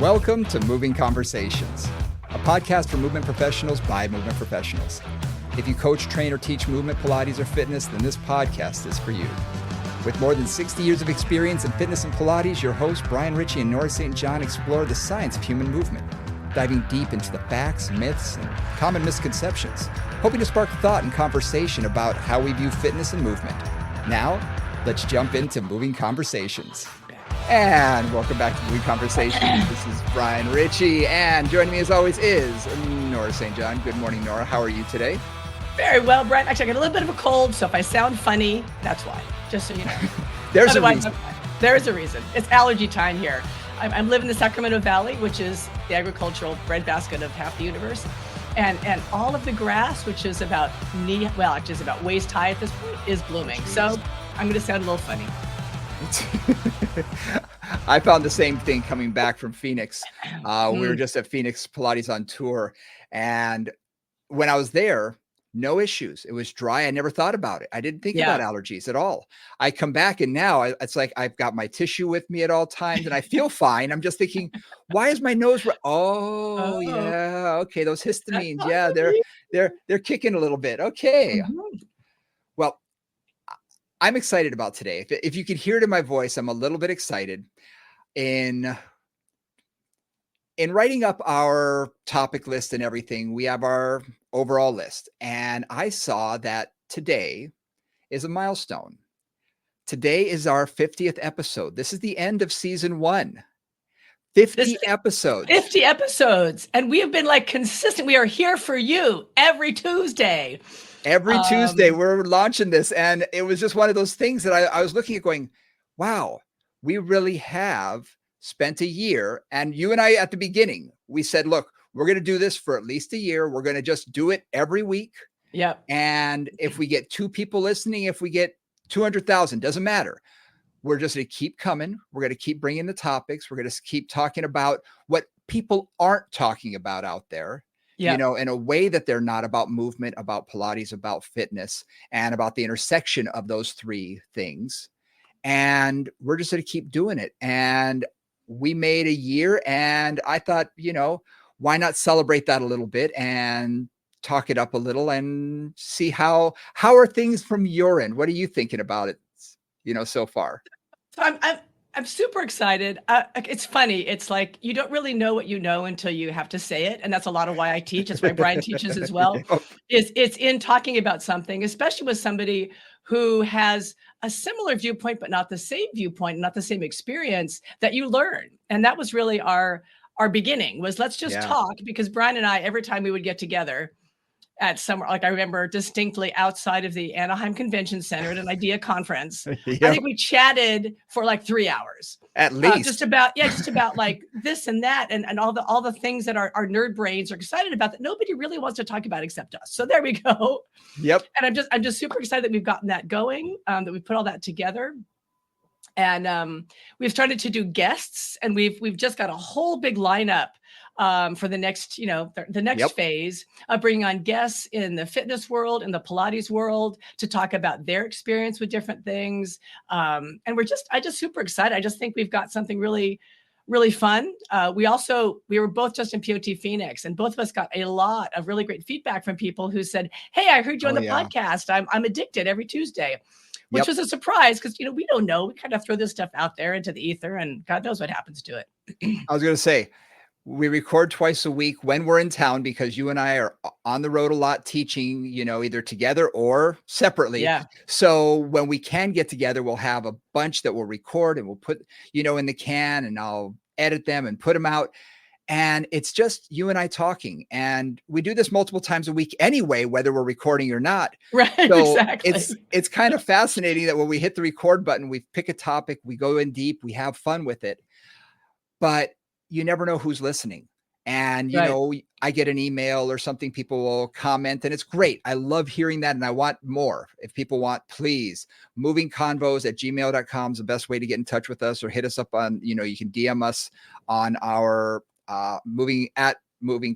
Welcome to Moving Conversations, a podcast for movement professionals by movement professionals. If you coach, train, or teach movement, Pilates, or fitness, then this podcast is for you. With more than 60 years of experience in fitness and Pilates, your hosts, Brian Ritchie and Nora St. John, explore the science of human movement, diving deep into the facts, myths, and common misconceptions, hoping to spark thought and conversation about how we view fitness and movement. Now, let's jump into Moving Conversations. And welcome back to Moving Conversations. This is Brian Ritchie, and joining me as always is Nora St. John. Good morning, Nora. How are you today? Very well, Brian. Actually, I got a little bit of a cold, so if I sound funny, that's why. Just so you know. There's a reason. There is a reason. It's allergy time here. I'm living in the Sacramento Valley, which is the agricultural breadbasket of half the universe. And all of the grass, which is about about waist high at this point, is blooming. So I'm going to sound a little funny. I found the same thing coming back from Phoenix. We were just at Phoenix Pilates on tour. And when I was there, no issues. It was dry. I never thought about it. I didn't think about allergies at all. I come back and now it's like I've got my tissue with me at all times and I feel fine. I'm just thinking, why is my nose? Yeah. Okay. Those histamines. Yeah. They're kicking a little bit. Okay. Well, I'm excited about today. If you can hear it in my voice, I'm a little bit excited. In writing up our topic list and everything, we have our overall list. And I saw that today is a milestone. Today is our 50th episode. This is the end of season 1. 50 episodes. 50 episodes. And we have been like consistent. We are here for you every Tuesday. Every Tuesday, we're launching this. And it was just one of those things that I was looking at going, wow, we really have spent a year. And you and I, at the beginning, we said, look, we're going to do this for at least a year. We're going to just do it every week. Yeah. And if we get 2 people listening, if we get 200,000, doesn't matter. We're just going to keep coming. We're going to keep bringing the topics. We're going to keep talking about what people aren't talking about out there. Yeah. You know, in a way that they're not about movement, about Pilates, about fitness, and about the intersection of those 3 things. And we're just going to keep doing it. And we made a year, and I thought, you know, why not celebrate that a little bit and talk it up a little and see how are things from your end? What are you thinking about it, you know, so far? So I'm super excited. It's funny. It's like you don't really know what you know until you have to say it. And that's a lot of why I teach. That's why Brian teaches as well. It's in talking about something, especially with somebody who has a similar viewpoint, but not the same viewpoint, not the same experience, that you learn. And that was really our beginning, was let's just talk, because Brian and I, every time we would get together at somewhere, like I remember distinctly outside of the Anaheim Convention Center at an IDEA conference, I think we chatted for like 3 hours. At least. Just about like this and that and all the things that our nerd brains are excited about that nobody really wants to talk about except us. So there we go. Yep. And I'm just super excited that we've gotten that going, that we put all that together. And we've started to do guests, and we've just got a whole big lineup for the next, the next phase of bringing on guests in the fitness world, in the Pilates world, to talk about their experience with different things. And I just super excited. I just think we've got something really, really fun. We were both just in POT Phoenix, and both of us got a lot of really great feedback from people who said, "Hey, I heard you on the podcast. I'm addicted every Tuesday." Which was a surprise because, we don't know. We kind of throw this stuff out there into the ether, and God knows what happens to it. I was going to say, we record twice a week when we're in town, because you and I are on the road a lot teaching, either together or separately. Yeah. So when we can get together, we'll have a bunch that we'll record and we'll put, in the can, and I'll edit them and put them out. And it's just you and I talking, and we do this multiple times a week anyway, whether we're recording or not. Right. So exactly. It's kind of fascinating that when we hit the record button, we pick a topic, we go in deep, we have fun with it, but you never know who's listening. And, I get an email or something, people will comment, and it's great. I love hearing that. And I want more. If people want, please, movingconvos@gmail.com is the best way to get in touch with us, or hit us up on, you can DM us on our moving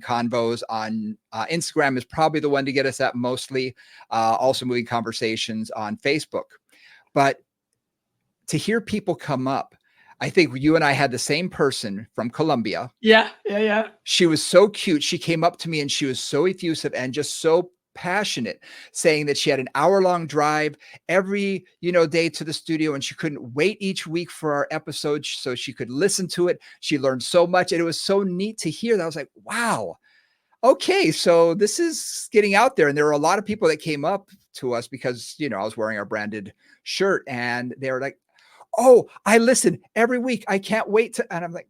convos on Instagram is probably the one to get us at mostly. Also Moving Conversations on Facebook. But to hear people come up, I think you and I had the same person from Colombia. Yeah. Yeah. Yeah. She was so cute. She came up to me and she was so effusive and just so passionate, saying that she had an hour-long drive every, day to the studio, and she couldn't wait each week for our episode so she could listen to it. She learned so much, and it was so neat to hear that. I was like, wow, okay, so this is getting out there. And there were a lot of people that came up to us because, I was wearing our branded shirt, and they were like, oh, I listen every week. I can't wait to, and I'm like,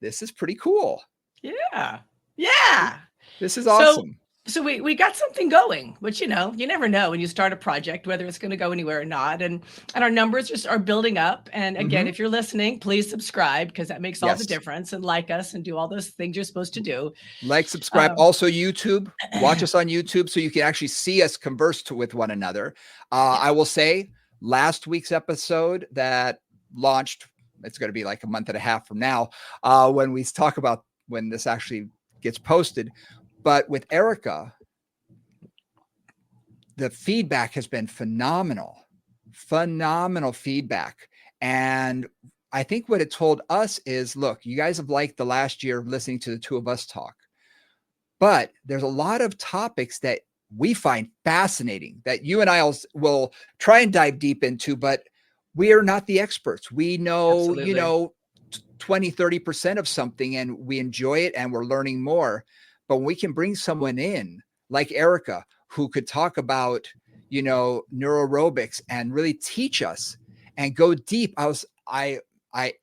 this is pretty cool. Yeah. Yeah. This is awesome. So we got something going, which, you never know when you start a project, whether it's going to go anywhere or not. And our numbers just are building up. And again, if you're listening, please subscribe, because that makes all the difference, and like us and do all those things you're supposed to do. Like, subscribe. Also YouTube, watch us on YouTube so you can actually see us converse with one another. I will say last week's episode that launched, it's going to be like a month and a half from now, when we talk about when this actually gets posted. But with Erica, the feedback has been phenomenal feedback. And I think what it told us is, look, you guys have liked the last year of listening to the two of us talk, but there's a lot of topics that we find fascinating that you and I will try and dive deep into, but we are not the experts. We know, 20, 30% of something, and we enjoy it and we're learning more. But when we can bring someone in like Erica, who could talk about, neuroaerobics and really teach us and go deep, I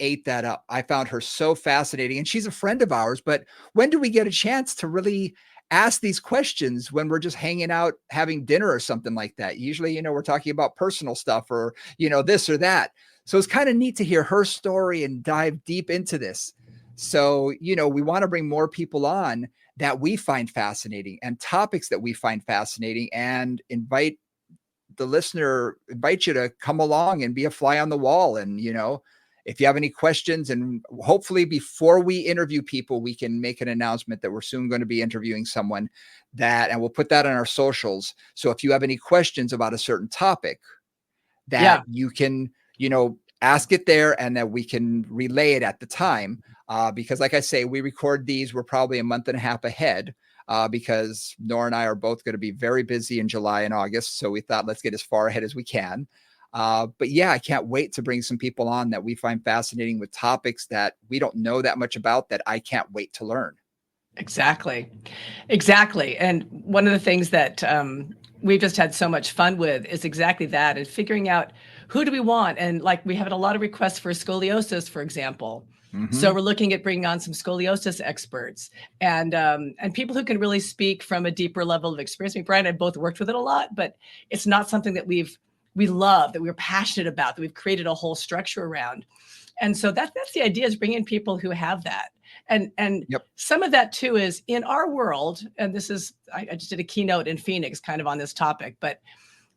ate that up. I found her so fascinating, and she's a friend of ours. But when do we get a chance to really ask these questions? When we're just hanging out, having dinner or something like that? Usually, we're talking about personal stuff or, this or that. So it's kind of neat to hear her story and dive deep into this. So, we want to bring more people on that we find fascinating and topics that we find fascinating, and invite you to come along and be a fly on the wall. And, if you have any questions, and hopefully before we interview people, we can make an announcement that we're soon going to be interviewing someone and we'll put that on our socials. So if you have any questions about a certain topic, that you can, ask it there, and that we can relay it at the time. Because like I say, we record these, we're probably a month and a half ahead, because Nora and I are both going to be very busy in July and August. So we thought, let's get as far ahead as we can. But yeah, I can't wait to bring some people on that we find fascinating, with topics that we don't know that much about, that I can't wait to learn. Exactly. And one of the things that we've just had so much fun with is exactly that, and figuring out who do we want. And like, we have a lot of requests for scoliosis, for example. So we're looking at bringing on some scoliosis experts, and people who can really speak from a deeper level of experience. I mean, Brian and I both worked with it a lot, but it's not something that we love, that we're passionate about, that we've created a whole structure around. And so that's the idea, is bringing in people who have that. And some of that too is in our world. And this is, I just did a keynote in Phoenix kind of on this topic, but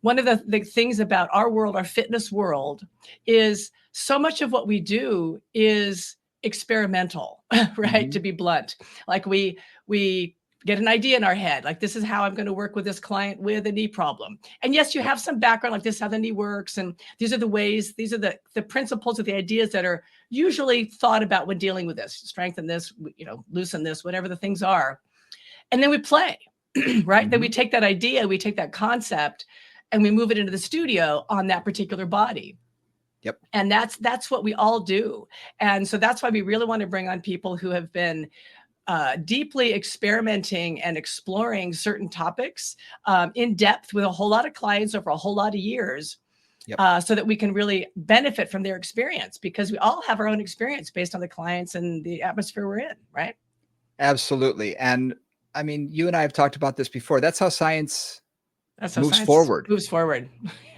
one of the things about our world, our fitness world, is so much of what we do is experimental, right? To be blunt. Like we get an idea in our head, like, this is how I'm going to work with this client with a knee problem. And yes, you have some background, like, this is how the knee works, and these are the ways, these are the principles, or the ideas that are usually thought about when dealing with this. Strengthen this, loosen this, whatever the things are. And then we play, right? Then we take that idea, we take that concept, and we move it into the studio on that particular body. And that's what we all do. And so that's why we really want to bring on people who have been deeply experimenting and exploring certain topics in depth with a whole lot of clients over a whole lot of years, so that we can really benefit from their experience, because we all have our own experience based on the clients and the atmosphere we're in, right? Absolutely. And I mean, you and I have talked about this before. That's how science moves forward.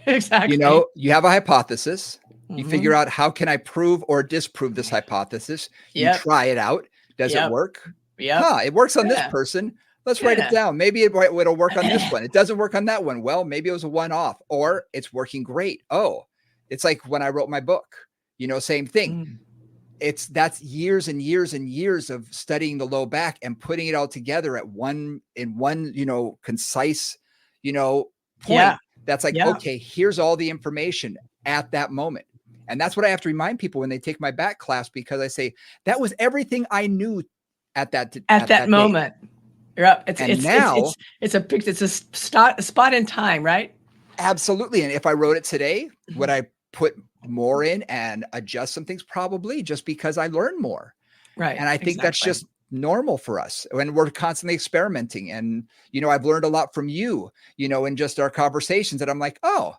Exactly. You have a hypothesis. You figure out, how can I prove or disprove this hypothesis? You try it out. Does it work? It works on this person. Let's write it down. Maybe it'll work on this one. It doesn't work on that one. Well, maybe it was a one-off, or it's working great. Oh, it's like when I wrote my book, same thing. That's years and years and years of studying the low back and putting it all together in one, concise, point. That's like, okay, here's all the information at that moment. And that's what I have to remind people when they take my back class, because I say that was everything I knew at that that moment. Yeah, it's a spot in time, right? Absolutely. And if I wrote it today, would I put more in and adjust some things? Probably, just because I learned more. Right. And I think that's just normal for us when we're constantly experimenting. And, I've learned a lot from you, in just our conversations, that I'm like, oh,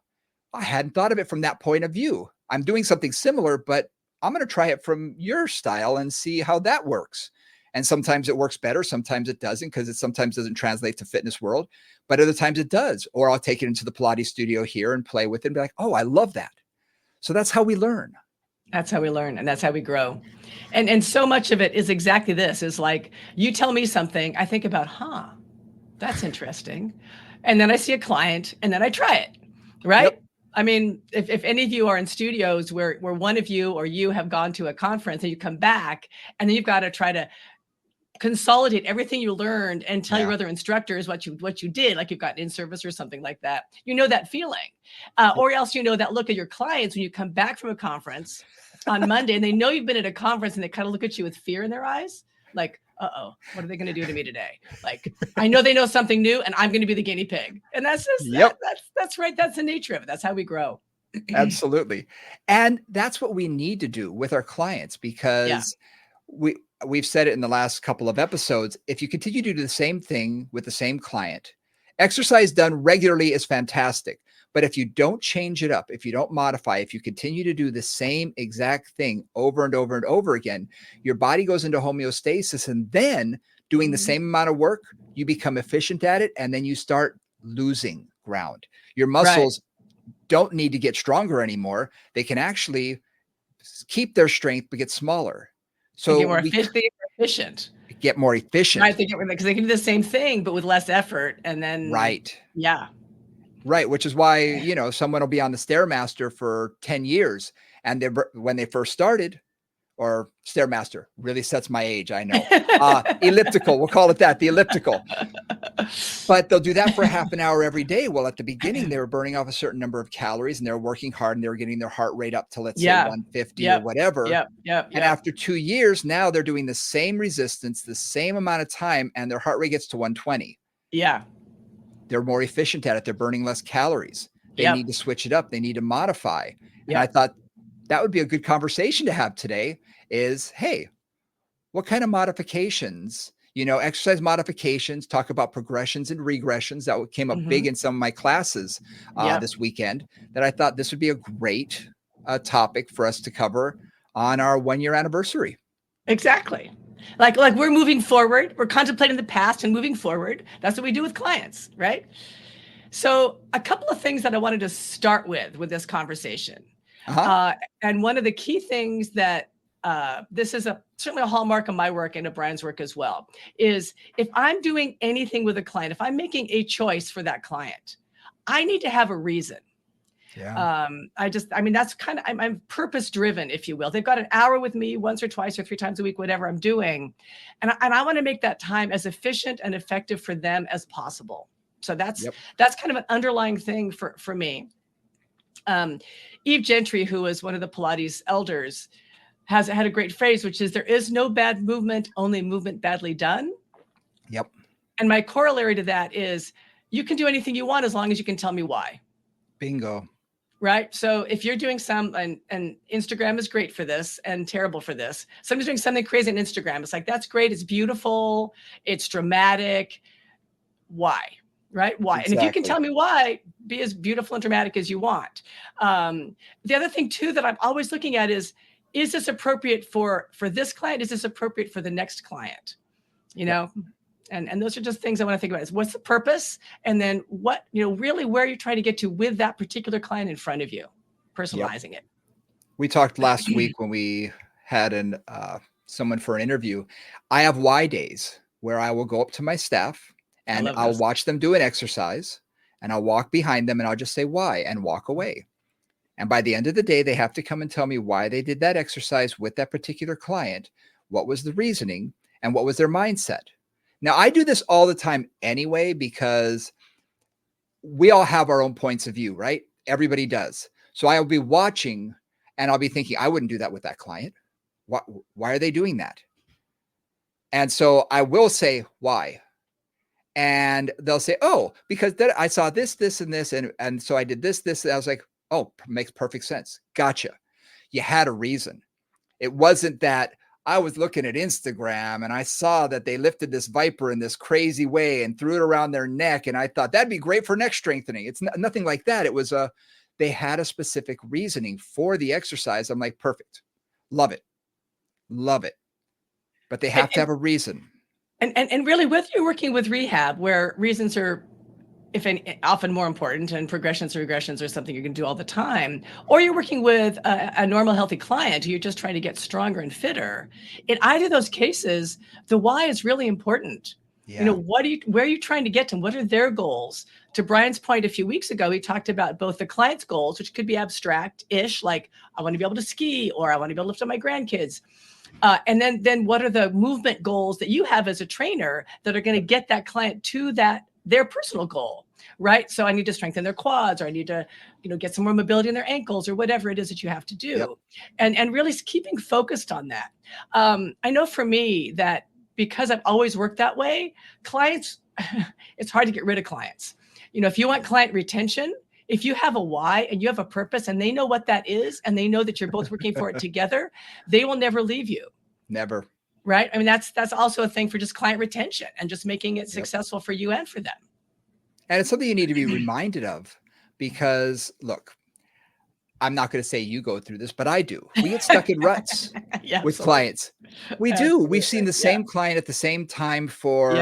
I hadn't thought of it from that point of view. I'm doing something similar, but I'm going to try it from your style and see how that works. And sometimes it works better. Sometimes it doesn't, because it sometimes doesn't translate to fitness world, but other times it does. Or I'll take it into the Pilates studio here and play with it and be like, oh, I love that. So that's how we learn. That's how we learn, and that's how we grow. And so much of it is exactly this, is like, you tell me something, I think about, that's interesting. And then I see a client and then I try it, right? Yep. I mean, if any of you are in studios where one of you or you have gone to a conference and you come back and then you've got to try to consolidate everything you learned and tell your other instructors what you did, like you've got in service or something like that. That feeling, or else that look at your clients when you come back from a conference on Monday and they know you've been at a conference and they kind of look at you with fear in their eyes, like, uh-oh, what are they going to do to me today? Like, I know they know something new and I'm going to be the guinea pig. And that's just, that's right. That's the nature of it. That's how we grow. Absolutely. And that's what we need to do with our clients, because we've said it in the last couple of episodes. If you continue to do the same thing with the same client, exercise done regularly is fantastic. But if you don't change it up, if you don't modify, if you continue to do the same exact thing over and over and over again, your body goes into homeostasis, and then doing the same amount of work, you become efficient at it. And then you start losing ground. Your muscles don't need to get stronger anymore. They can actually keep their strength, but get smaller. So they get more efficient. Get more efficient. Right. Because they can do the same thing, but with less effort. And then. Right. Yeah. Right. Which is why, someone will be on the Stairmaster for 10 years. And when they first started, or Stairmaster really sets my age, I know. Elliptical, we'll call it that, the elliptical. But they'll do that for half an hour every day. Well, at the beginning, they were burning off a certain number of calories and they were working hard and they were getting their heart rate up to, let's say, 150 or whatever. And after 2 years, now they're doing the same resistance, the same amount of time, and their heart rate gets to 120. Yeah. They're more efficient at it. They're burning less calories. They need to switch it up. They need to modify. And I thought that would be a good conversation to have today is, hey, what kind of modifications, exercise modifications, talk about progressions and regressions. That came up big in some of my classes this weekend, that I thought this would be a great topic for us to cover on our 1-year anniversary. Exactly. Like we're moving forward. We're contemplating the past and moving forward. That's what we do with clients, right? So a couple of things that I wanted to start with this conversation. And one of the key things that this is certainly a hallmark of my work and of Brian's work as well, is if I'm doing anything with a client, if I'm making a choice for that client, I need to have a reason. Yeah. That's kind of, I'm purpose driven, if you will. They've got an hour with me once or twice or 3 times a week, whatever I'm doing. And I want to make that time as efficient and effective for them as possible. So that's kind of an underlying thing for me. Eve Gentry, who is one of the Pilates elders, has had a great phrase, which is, there is no bad movement, only movement badly done. Yep. And my corollary to that is, you can do anything you want as long as you can tell me why. Bingo. Right. So if you're doing and Instagram is great for this and terrible for this. Somebody's doing something crazy on Instagram. It's like, that's great. It's beautiful. It's dramatic. Why? Right? Why? Exactly. And if you can tell me why, be as beautiful and dramatic as you want. The other thing too, that I'm always looking at is this appropriate for this client? Is this appropriate for the next client? And those are just things I want to think about, is what's the purpose? And then what, really where you're trying to get to with that particular client in front of you, personalizing it. We talked last week when we had someone for an interview. I have why days where I will go up to my staff and I'll watch them do an exercise and I'll walk behind them and I'll just say why and walk away. And by the end of the day, they have to come and tell me why they did that exercise with that particular client. What was the reasoning and what was their mindset? Now, I do this all the time anyway, because we all have our own points of view, right? Everybody does. So I'll be watching And I'll be thinking, I wouldn't do that with that client. Why are they doing that? And so I will say, why? And they'll say, oh, because I saw this, this, and this. And so I did this, this. And I was like, oh, makes perfect sense. Gotcha. You had a reason. It wasn't that I was looking at Instagram and I saw that they lifted this viper in this crazy way and threw it around their neck. And I thought that'd be great for neck strengthening. It's nothing like that. It was they had a specific reasoning for the exercise. I'm like, perfect. Love it. Love it. But they have to have a reason. And really, whether you're working with rehab, where reasons are, if any, often more important, and progressions or regressions are something you can do all the time, or you're working with a normal, healthy client who you're just trying to get stronger and fitter, in either of those cases, the why is really important. Yeah. You know, where are you trying to get to? What are their goals? To Brian's point a few weeks ago, he talked about both the client's goals, which could be abstract-ish, like I want to be able to ski, or I want to be able to lift up my grandkids. And then what are the movement goals that you have as a trainer that are going to get that client to their personal goal, right? So I need to strengthen their quads, or I need to, get some more mobility in their ankles, or whatever it is that you have to do. Yep. And really keeping focused on that. I know for me that because I've always worked that way, clients, it's hard to get rid of clients. If you want client retention, if you have a why and you have a purpose and they know what that is, and they know that you're both working for it together, they will never leave you. Never. Right. I mean, that's also a thing for just client retention and just making it successful for you and for them. And it's something you need to be reminded of, because look, I'm not going to say you go through this, but I do. We get stuck in ruts with clients. We do. We've seen the same client at the same time for,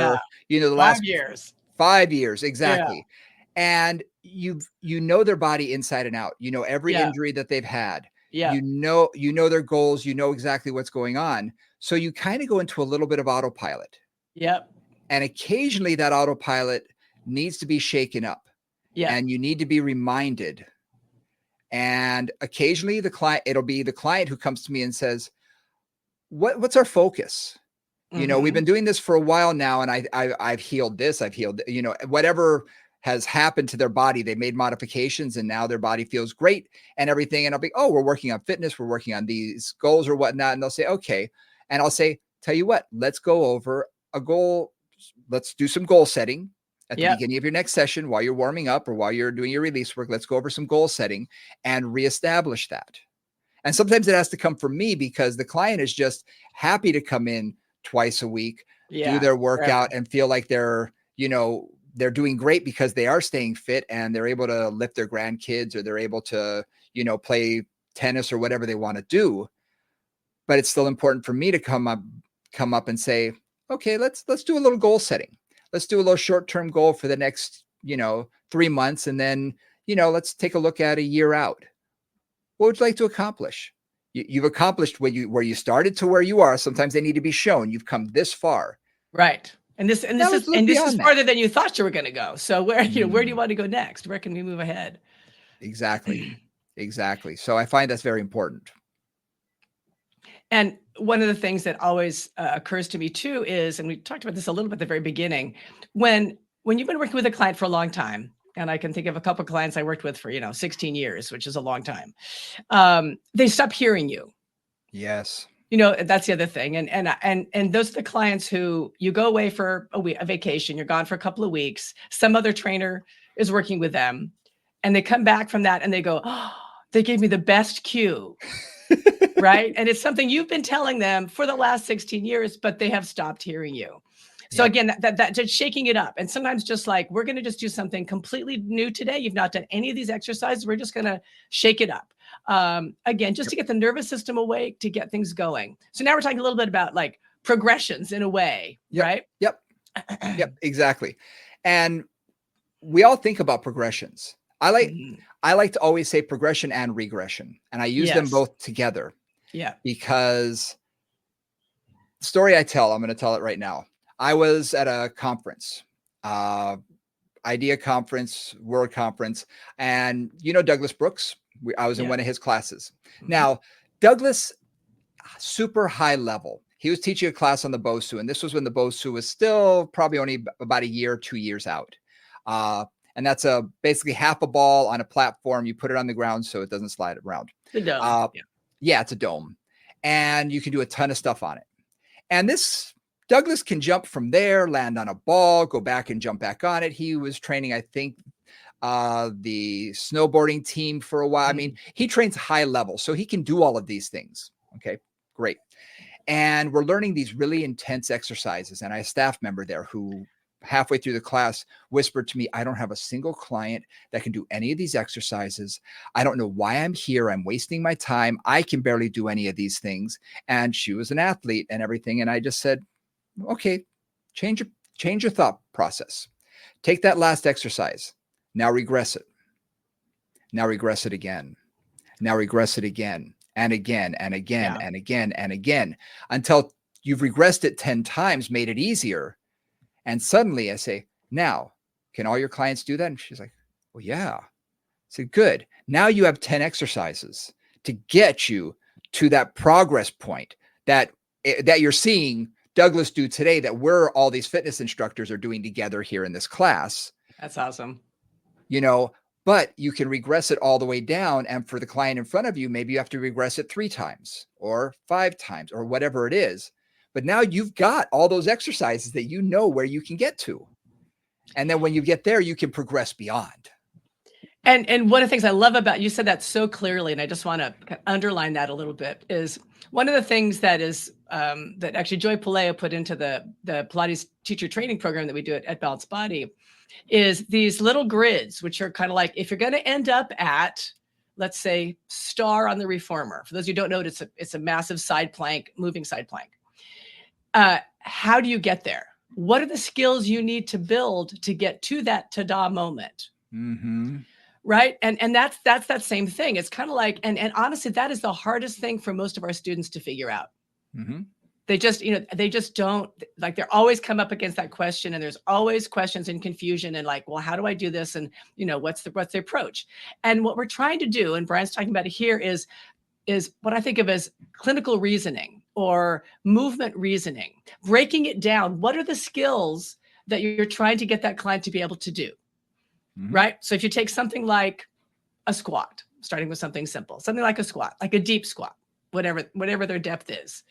the last 5 years. 5 years. Exactly. Yeah. And you know their body inside and out. You know every injury that they've had. Yeah. You know their goals. You know exactly what's going on. So you kind of go into a little bit of autopilot. Yep. And occasionally that autopilot needs to be shaken up. Yeah. And you need to be reminded. And occasionally it'll be the client who comes to me and says, what's our focus? Mm-hmm. We've been doing this for a while now, and I've healed this. I've healed, whatever has happened to their body. They made modifications and now their body feels great and everything. And I'll be, we're working on fitness. We're working on these goals or whatnot. And they'll say, okay. And I'll say, tell you what, let's go over a goal. Let's do some goal setting at the beginning of your next session while you're warming up or while you're doing your release work. Let's go over some goal setting and reestablish that. And sometimes it has to come from me because the client is just happy to come in twice a week, do their workout and feel like they're doing great because they are staying fit and they're able to lift their grandkids, or they're able to, play tennis or whatever they want to do. But it's still important for me to come up and say, okay, let's do a little goal setting. Let's do a little short-term goal for the next, 3 months. And then, let's take a look at a year out. What would you like to accomplish? You've accomplished where you started to where you are. Sometimes they need to be shown you've come this far. Right. And this is farther than you thought you were going to go. So where do you want to go next? Where can we move ahead? Exactly. Exactly. So I find that's very important. And one of the things that always occurs to me too is, and we talked about this a little bit at the very beginning, when you've been working with a client for a long time, and I can think of a couple of clients I worked with for, 16 years, which is a long time. They stop hearing you. Yes. That's the other thing. And those are the clients who you go away for a vacation, you're gone for a couple of weeks, some other trainer is working with them, and they come back from that and they go, oh, they gave me the best cue. Right. And it's something you've been telling them for the last 16 years, but they have stopped hearing you. So again, that just shaking it up. And sometimes just like, we're going to just do something completely new today. You've not done any of these exercises. We're just going to shake it up. Again, just to get the nervous system awake, to get things going. So now we're talking a little bit about like progressions in a way, right? Yep. Exactly. And we all think about progressions. I like to always say progression and regression, and I use them both together. Yeah. Because the story I tell, I'm going to tell it right now. I was at a conference, IDEA conference, World conference, and Douglas Brooks. I was in one of his classes. Mm-hmm. Now, Douglas, super high level. He was teaching a class on the Bosu, and this was when the Bosu was still probably only about a year, 2 years out. And that's basically half a ball on a platform. You put it on the ground so it doesn't slide around. Yeah, it's a dome. And you can do a ton of stuff on it. And this Douglas can jump from there, land on a ball, go back and jump back on it. He was training, I think, the snowboarding team for a while. I mean, he trains high level, so he can do all of these things. Okay, great. And we're learning these really intense exercises. And I had a staff member there who halfway through the class whispered to me, I don't have a single client that can do any of these exercises. I don't know why I'm here. I'm wasting my time. I can barely do any of these things. And she was an athlete and everything. And I just said, okay, change your thought process. Take that last exercise. Now regress it. Now regress it again. Now regress it again and again and again and again and again until you've regressed it 10 times, made it easier. And suddenly I say, now, can all your clients do that? And she's like, well, yeah. I said, good. Now you have 10 exercises to get you to that progress point that you're seeing Douglas do today, that we're all these fitness instructors are doing together here in this class. That's awesome. You know, but you can regress it all the way down. And for the client in front of you, maybe you have to regress it 3 times or 5 times or whatever it is. But now you've got all those exercises that you know where you can get to. And then when you get there, you can progress beyond. And one of the things I love about, you said that so clearly, and I just want to underline that a little bit, is one of the things that is that actually Joy Puleo put into the Pilates teacher training program that we do at Balanced Body is these little grids, which are kind of like, if you're going to end up at, let's say, star on the reformer. For those who don't know, it's a massive side plank, moving side plank. How do you get there? What are the skills you need to build to get to that ta-da moment? Mm-hmm. Right. And that's that same thing. It's kind of like, and honestly, that is the hardest thing for most of our students to figure out. Mm-hmm. They just don't, like, they're always come up against that question, and there's always questions and confusion and like, well, how do I do this? And, what's the approach? And what we're trying to do, and Brian's talking about it here, is what I think of as clinical reasoning or movement reasoning, breaking it down. What are the skills that you're trying to get that client to be able to do? Mm-hmm. Right? So if you take something like a squat, starting with something simple, something like a squat, like a deep squat, whatever their depth is.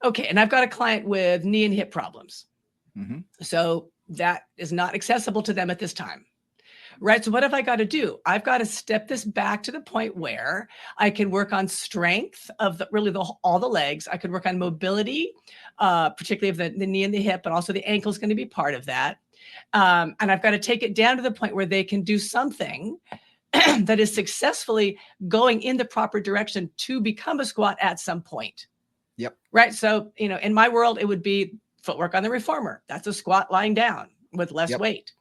Okay. And I've got a client with knee and hip problems. Mm-hmm. So that is not accessible to them at this time. Right. So what have I got to do? I've got to step this back to the point where I can work on strength of all the legs. I could work on mobility, particularly of the knee and the hip, but also the ankle is going to be part of that. And I've got to take it down to the point where they can do something that is successfully going in the proper direction to become a squat at some point. Yep. Right. So, in my world, it would be footwork on the reformer. That's a squat lying down with less weight.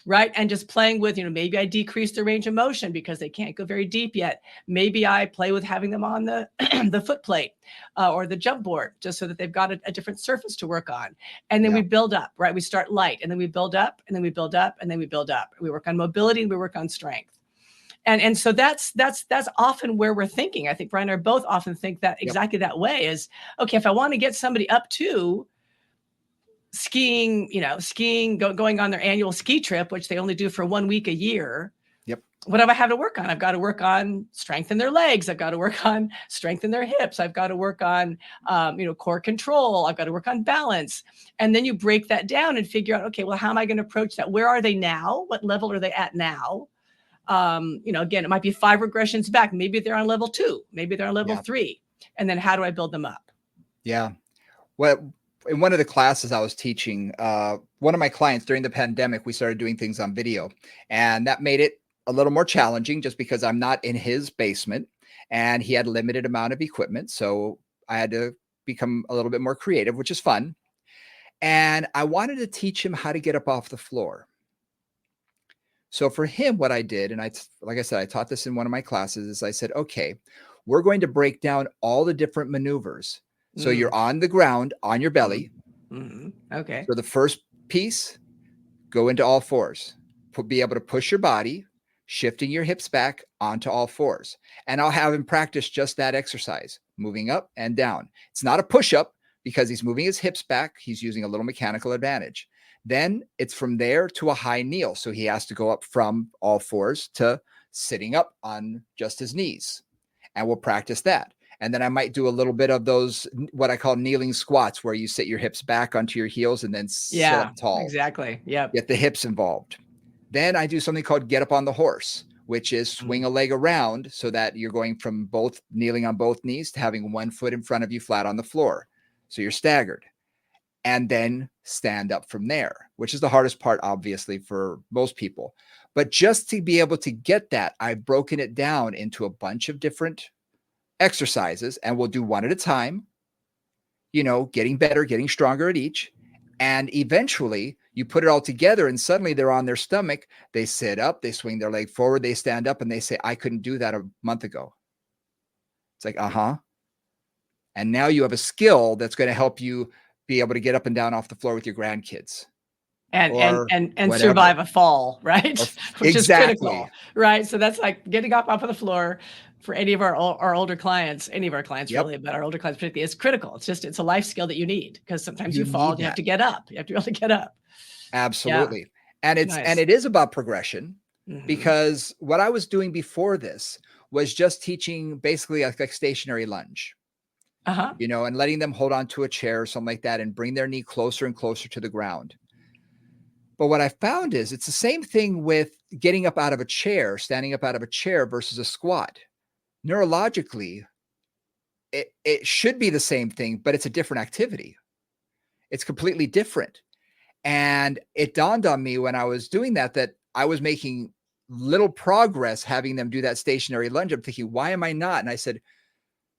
Right. And just playing with, maybe I decrease the range of motion because they can't go very deep yet. Maybe I play with having them on the the foot plate or the jump board, just so that they've got a different surface to work on. And then we build up, right? We start light, and then we build up, and then we build up, and then we build up. We work on mobility, and we work on strength. And so that's often where we're thinking. I think Brian and I both often think that exactly that way is, okay, if I want to get somebody up to skiing, going on their annual ski trip, which they only do for 1 week a year. Yep. What do I have to work on? I've got to work on strength in their legs. I've got to work on strength in their hips. I've got to work on, core control. I've got to work on balance. And then you break that down and figure out, okay, well, how am I going to approach that? Where are they now? What level are they at now? Again, it might be 5 regressions back. Maybe they're on level 2. Maybe they're on level 3. And then how do I build them up? Yeah. Well, in one of the classes I was teaching, one of my clients during the pandemic, we started doing things on video, and that made it a little more challenging just because I'm not in his basement and he had a limited amount of equipment. So I had to become a little bit more creative, which is fun. And I wanted to teach him how to get up off the floor. So for him, what I did, and like I said, I taught this in one of my classes, is I said, okay, we're going to break down all the different maneuvers. So you're on the ground, on your belly. Mm-hmm. Okay. So the first piece, go into all fours. Be able to push your body, shifting your hips back onto all fours. And I'll have him practice just that exercise, moving up and down. It's not a push-up because he's moving his hips back. He's using a little mechanical advantage. Then it's from there to a high kneel. So he has to go up from all fours to sitting up on just his knees. And we'll practice that. And then I might do a little bit of those, what I call kneeling squats, where you sit your hips back onto your heels and then sit up tall. Exactly. Yep. Get the hips involved. Then I do something called get up on the horse, which is swing a leg around so that you're going from both kneeling on both knees to having one foot in front of you flat on the floor. So you're staggered. And then stand up from there, which is the hardest part, obviously, for most people. But just to be able to get that, I've broken it down into a bunch of different exercises, and we'll do one at a time, getting better, getting stronger at each. And eventually you put it all together and suddenly they're on their stomach. They sit up, they swing their leg forward, they stand up and they say, I couldn't do that a month ago. It's like, And now you have a skill that's going to help you be able to get up and down off the floor with your grandkids. And survive a fall, right? Which is critical, right? So that's like getting up off of the floor for any of our older clients, any of our clients really, but our older clients particularly, is critical. It's a life skill that you need, because sometimes you fall and you have to get up. You have to be able to get up. Absolutely. Yeah. And it is about progression, because what I was doing before this was just teaching basically like stationary lunge. And letting them hold on to a chair or something like that and bring their knee closer and closer to the ground. But what I found is it's the same thing with getting up out of a chair, standing up out of a chair versus a squat. Neurologically, it should be the same thing, but it's a different activity. It's completely different. And it dawned on me when I was doing that I was making little progress having them do that stationary lunge. I'm thinking, why am I not? And I said,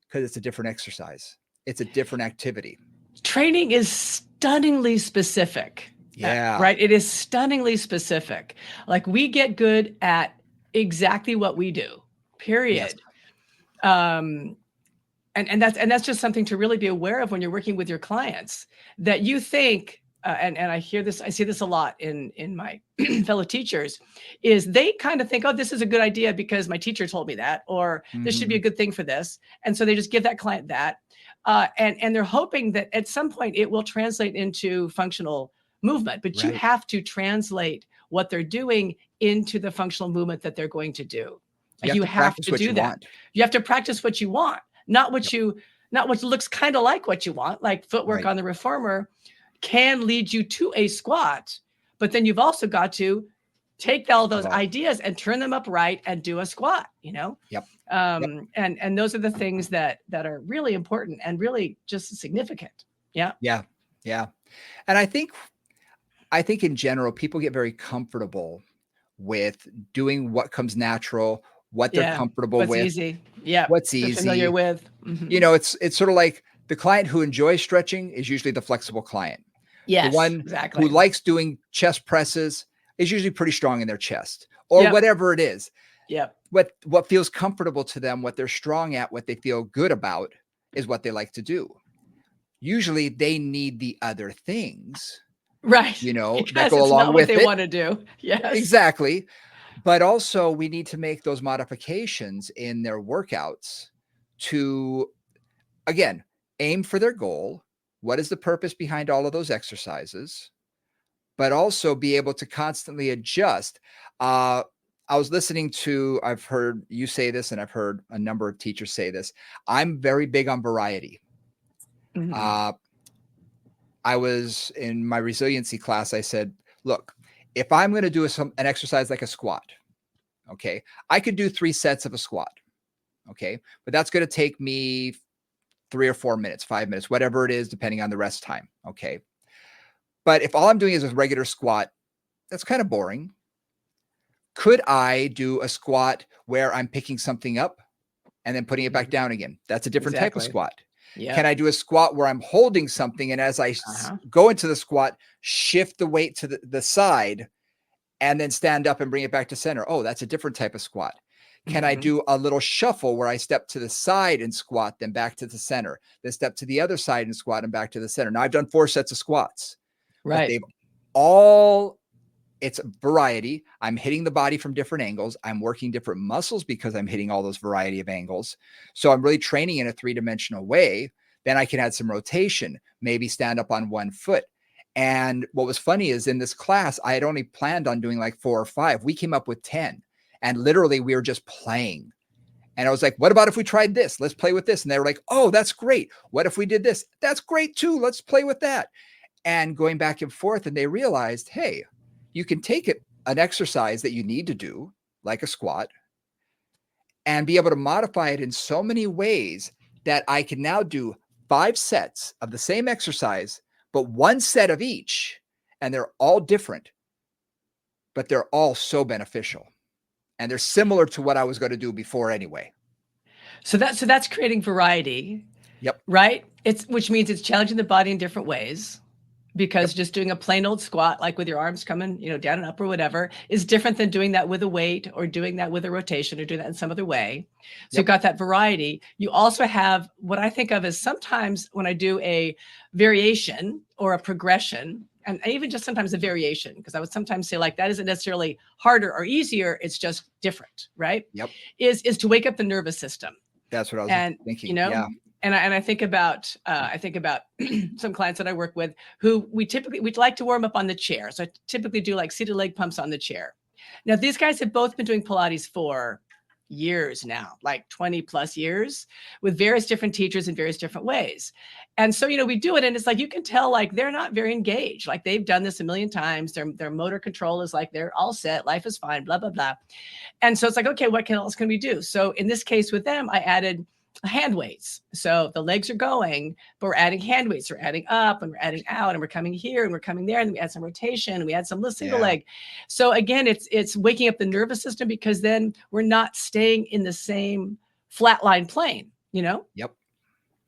because it's a different exercise. It's a different activity. Training is stunningly specific. Yeah. Right. It is stunningly specific. Like, we get good at exactly what we do, period. Yes. And that's just something to really be aware of when you're working with your clients, that you think, and I see this a lot in my fellow teachers, is they kind of think, oh, this is a good idea because my teacher told me that, or this should be a good thing for this. And so they just give that client that. And they're hoping that at some point it will translate into functional movement, but you have to translate what they're doing into the functional movement that they're going to do. You have to do that. You have to practice what you want, not what looks kind of like what you want. Like footwork on the reformer can lead you to a squat, but then you've also got to take all those ideas and turn them upright and do a squat, And those are the things that are really important and really just significant. Yeah. And I think in general, people get very comfortable with doing what comes natural, what they're comfortable with. What's easy. Yeah. What's easy. Familiar with. It's sort of like the client who enjoys stretching is usually the flexible client. Yes, the one exactly. who likes doing chest presses is usually pretty strong in their chest, or whatever it is. Yep. What feels comfortable to them, what they're strong at, what they feel good about is what they like to do. Usually they need the other things. Right. That go along with it. What they want to do. Yes. Exactly. But also we need to make those modifications in their workouts to, again, aim for their goal. What is the purpose behind all of those exercises? But also be able to constantly adjust. I was listening to, I've heard you say this, and I've heard a number of teachers say this. I'm very big on variety. I was in my resiliency class. I said, look, if I'm going to do an exercise like a squat, okay, I could do 3 sets of a squat. Okay. But that's going to take me 3 or 4 minutes, 5 minutes, whatever it is, depending on the rest time. Okay. But if all I'm doing is a regular squat, that's kind of boring. Could I do a squat where I'm picking something up and then putting it back down again? That's a different type of squat. Yep. Can I do a squat where I'm holding something, and as I go into the squat, shift the weight to the side and then stand up and bring it back to center? Oh, that's a different type of squat. Can I do a little shuffle where I step to the side and squat, then back to the center, then step to the other side and squat and back to the center? Now I've done 4 sets of squats. Right. It's variety. I'm hitting the body from different angles. I'm working different muscles because I'm hitting all those variety of angles. So I'm really training in a 3-dimensional way. Then I can add some rotation, maybe stand up on 1 foot. And what was funny is in this class, I had only planned on doing like 4 or 5. We came up with 10, and literally we were just playing. And I was like, what about if we tried this? Let's play with this. And they were like, oh, that's great. What if we did this? That's great too. Let's play with that. And going back and forth. And they realized, hey, you can take an exercise that you need to do, like a squat, and be able to modify it in so many ways that I can now do 5 sets of the same exercise, but 1 set of each. And they're all different, but they're all so beneficial. And they're similar to what I was going to do before anyway. So that's creating variety. Yep. Right? Which means it's challenging the body in different ways, because just doing a plain old squat, like with your arms coming, down and up or whatever, is different than doing that with a weight or doing that with a rotation or doing that in some other way. So you've got that variety. You also have what I think of as sometimes when I do a variation or a progression, and even just sometimes a variation, because I would sometimes say like that isn't necessarily harder or easier, it's just different, right? Yep. Is to wake up the nervous system. That's what I was thinking. Yeah. And I think about some clients that I work with who we'd like to warm up on the chair. So I typically do like seated leg pumps on the chair. Now, these guys have both been doing Pilates for years now, like 20 plus years, with various different teachers in various different ways. And so, we do it, and it's like, you can tell, like, they're not very engaged. Like, they've done this a million times. Their motor control is like, they're all set. Life is fine, blah, blah, blah. And so it's like, okay, what else can we do? So in this case with them, I added hand weights. So the legs are going, but we're adding hand weights. We're adding up and we're adding out, and we're coming here and we're coming there, and then we add some rotation and we add some single leg. So again, it's waking up the nervous system, because then we're not staying in the same flatline plane, Yep.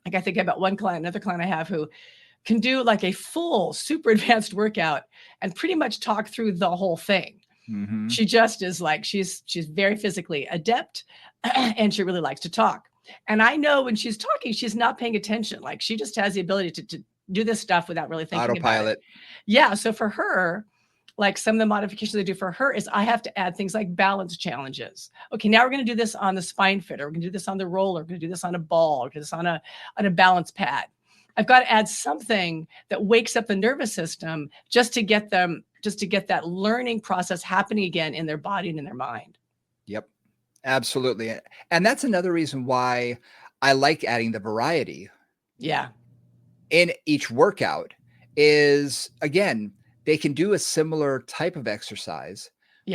Like I think about another client I have who can do like a full super advanced workout and pretty much talk through the whole thing. Mm-hmm. She just is like, she's very physically adept and she really likes to talk. And I know when she's talking, she's not paying attention. Like, she just has the ability to do this stuff without really thinking Autopilot. about it. Yeah. So for her, like some of the modifications I do for her is I have to add things like balance challenges. Okay, now we're going to do this on the spine fitter. We're going to do this on the roller. We're going to do this on a ball. We're going to do this on a balance pad. I've got to add something that wakes up the nervous system just to get that learning process happening again in their body and in their mind. Yep, absolutely. And that's another reason why I like adding the variety. Yeah. In each workout is, again, they can do a similar type of exercise,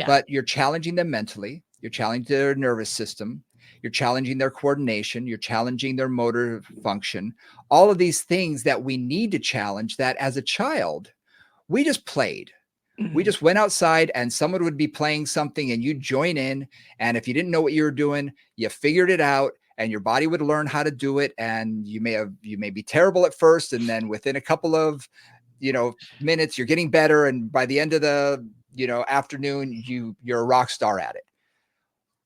but you're challenging them mentally. You're challenging their nervous system. You're challenging their coordination. You're challenging their motor function. All of these things that we need to challenge, that as a child, we just played. Mm-hmm. We just went outside and someone would be playing something and you join in. And if you didn't know what you were doing, you figured it out and your body would learn how to do it. And you may be terrible at first. And then within a couple of minutes, you're getting better. And by the end of the, afternoon, you're a rock star at it.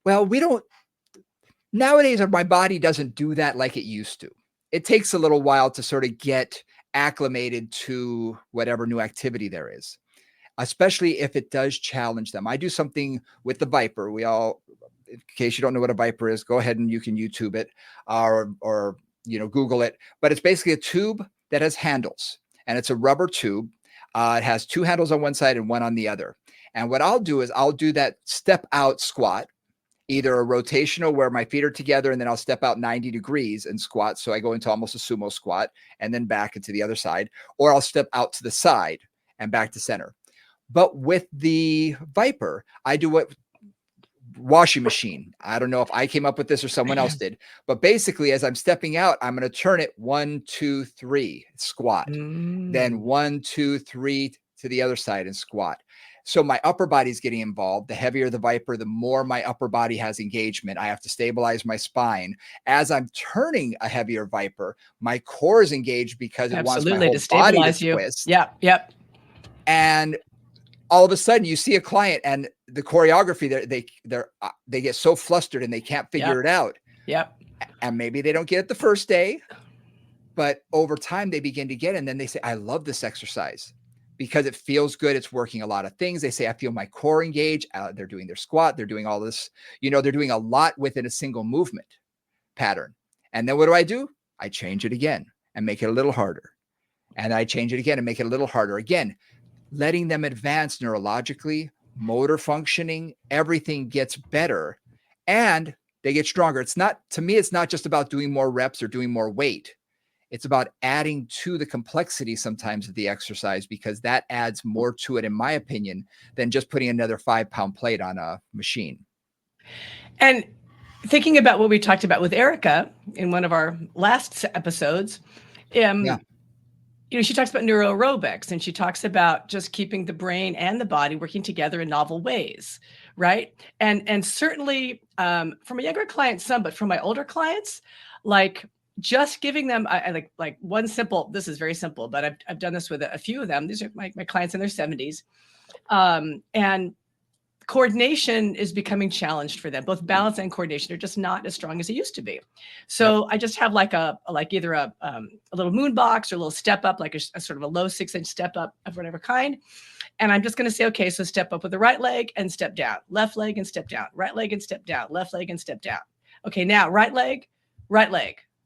Well, nowadays, my body doesn't do that like it used to. It takes a little while to sort of get acclimated to whatever new activity there is, especially if it does challenge them. I do something with the Viper. In case you don't know what a Viper is, go ahead and you can YouTube it or Google it. But it's basically a tube that has handles. And it's a rubber tube. It has 2 handles on one side and 1 on the other. And what I'll do is I'll do that step out squat, either a rotational where my feet are together and then I'll step out 90 degrees and squat. So I go into almost a sumo squat and then back into the other side, or I'll step out to the side and back to center. But with the Viper, I do what washing machine. I don't know if I came up with this or someone else did, but basically as I'm stepping out, I'm going to turn it 1, 2, 3 squat, then 1, 2, 3 to the other side and squat. So my upper body is getting involved. The heavier the Viper, the more my upper body has engagement. I have to stabilize my spine. As I'm turning a heavier Viper, my core is engaged because it wants my whole body to twist. Yep. And all of a sudden you see a client and the choreography, they get so flustered and they can't figure it out. Yep. And maybe they don't get it the first day, but over time they begin to get it. And then they say, I love this exercise because it feels good. It's working a lot of things. They say, I feel my core engaged. They're doing their squat. They're doing all this, they're doing a lot within a single movement pattern. And then what do? I change it again and make it a little harder. And I change it again and make it a little harder. Again, letting them advance neurologically, motor functioning, everything gets better. And They get stronger. It's not, to me, it's not just about doing more reps or doing more weight. It's about adding to the complexity sometimes of the exercise, because that adds more to it, in my opinion, than just putting another 5-pound plate on a machine. And thinking about what we talked about with Erica in one of our last episodes, she talks about neuroaerobics, and she talks about just keeping the brain and the body working together in novel ways, right? And certainly from a younger client, some, but from my older clients, like just giving them I like one simple, this is very simple, but I've done this with a few of them. These are my clients in their 70s. And coordination is becoming challenged for them. Both balance and coordination are just not as strong as it used to be. So I just have either a little moon box or a little step up, like a sort of a low 6-inch step up of whatever kind. And I'm just going to say, okay, so step up with the right leg and step down, left leg and step down, right leg and step down, left leg and step down. Okay, now right leg.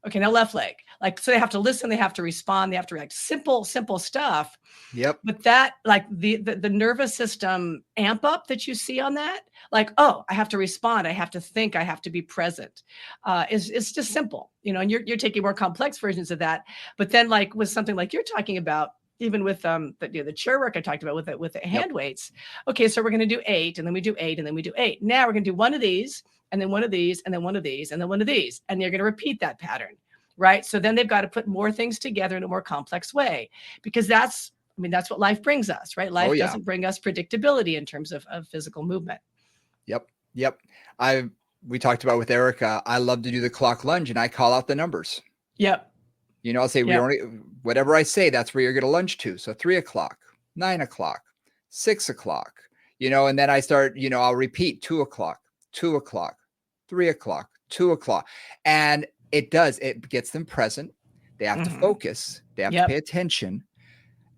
Okay, now left leg. Like, so they have to listen, they have to respond, they have to react. Simple stuff. Yep. But that, like the nervous system amp up that you see on that, like, oh, I have to respond, I have to think, I have to be present. It's just simple, and you're taking more complex versions of that. But then, like with something like you're talking about, even with the chair work I talked about with the hand weights. Okay, so we're going to do 8, and then we do 8, and then we do 8. Now we're going to do one of these, and then one of these, and then one of these, and then one of these. And they're going to repeat that pattern, right? So then they've got to put more things together in a more complex way, because that's what life brings us, right? Life doesn't bring us predictability in terms of physical movement. Yep. We talked about with Erica, I love to do the clock lunge, and I call out the numbers. Yep. I'll say, whatever I say, that's where you're going to lunge to. So 3 o'clock, 9 o'clock, 6 o'clock, and then I start, I'll repeat 2 o'clock, 2 o'clock, 3 o'clock, 2 o'clock. And it gets them present. They have to focus. They have to pay attention.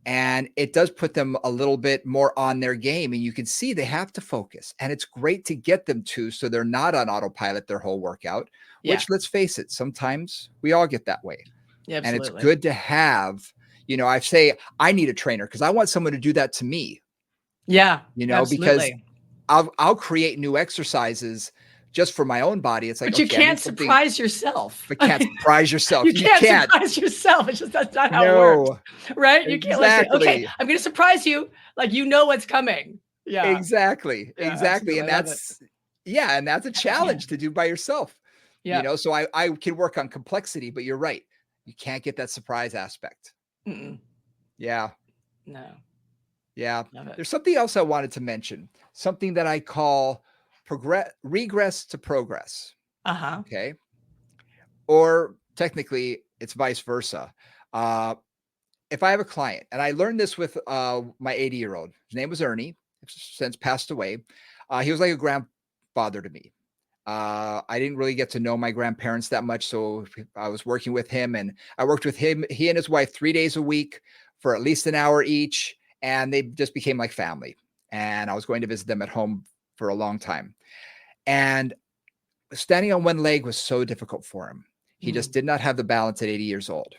And it does put them a little bit more on their game. And you can see they have to focus. And it's great to get them to, so they're not on autopilot their whole workout, which, let's face it, sometimes we all get that way. Yeah, and it's good to have, I say I need a trainer because I want someone to do that to me. Yeah. Because I'll create new exercises just for my own body. It's like, but you can't surprise yourself. But can't surprise yourself. You can't surprise yourself. It's just, that's not how it works. Right? You can't say, okay, I'm going to surprise you. Like, what's coming. Yeah. Exactly. And that's a challenge to do by yourself. Yeah. So I can work on complexity, but you're right. You can't get that surprise aspect. Yeah. No. Yeah. There's something else I wanted to mention, something that I call regress to progress. Okay. Or technically it's vice versa. If I have a client, and I learned this with my 80-year-old, his name was Ernie, since passed away. He was like a grandfather to me. I didn't really get to know my grandparents that much. So I was working with him, and I worked with him, he and his wife, 3 days a week for at least an hour each. And they just became like family. And I was going to visit them at home for a long time. And standing on one leg was so difficult for him. He just did not have the balance at 80 years old.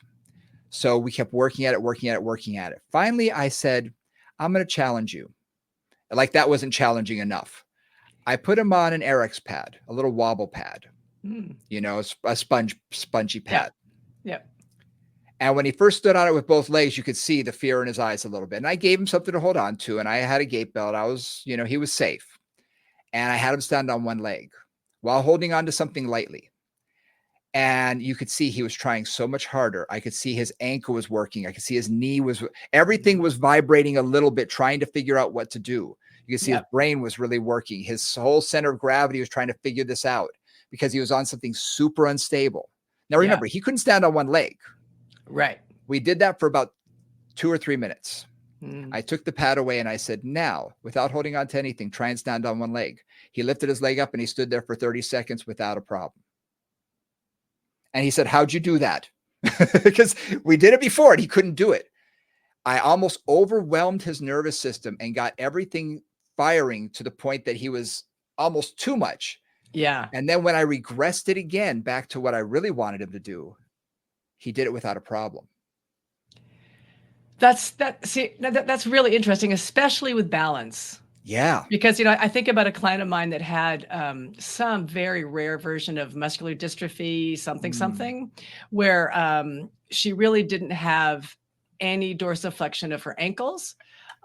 So we kept working at it. Finally, I said, I'm going to challenge you. Like, that wasn't challenging enough. I put him on an RX pad, a little wobble pad, a spongy pad. Yeah. And when he first stood on it with both legs, you could see the fear in his eyes a little bit. And I gave him something to hold on to. And I had a gait belt. I was, he was safe. And I had him stand on one leg while holding on to something lightly. And you could see he was trying so much harder. I could see his ankle was working. I could see his knee everything was vibrating a little bit, trying to figure out what to do. You could see his brain was really working. His whole center of gravity was trying to figure this out because he was on something super unstable. Now, remember, he couldn't stand on one leg. Right. We did that for about 2 or 3 minutes. I took the pad away and I said, now, without holding on to anything, try and stand on one leg. He lifted his leg up and he stood there for 30 seconds without a problem. And he said, how'd you do that? Because we did it before and he couldn't do it. I almost overwhelmed his nervous system and got everything firing to the point that he was almost too much. Yeah. And then when I regressed it again back to what I really wanted him to do, he did it without a problem. That's really interesting, especially with balance. Yeah. Because, I think about a client of mine that had some very rare version of muscular dystrophy, Mm. something, where she really didn't have any dorsiflexion of her ankles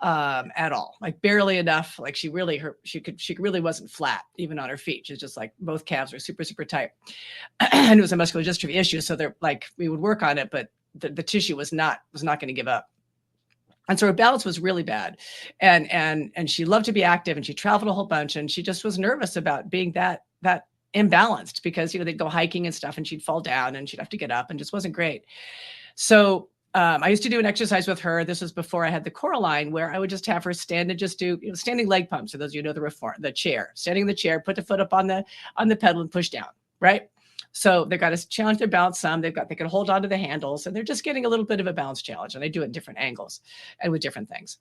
at all, like barely enough. Like she really wasn't flat even on her feet. She's just like both calves were super, super tight. And it was a muscular dystrophy issue. So they're like, we would work on it, but the tissue was not going to give up. And so her balance was really bad. And she loved to be active and she traveled a whole bunch, and she just was nervous about being that imbalanced because, they'd go hiking and stuff and she'd fall down and she'd have to get up and just wasn't great. So I used to do an exercise with her. This was before I had the Coraline, where I would just have her stand and just do standing leg pumps. So those of you know the chair, standing in the chair, put the foot up on the pedal and push down, right? So they've got to challenge their balance some. They can hold on to the handles, and they're just getting a little bit of a balance challenge. And I do it in different angles and with different things.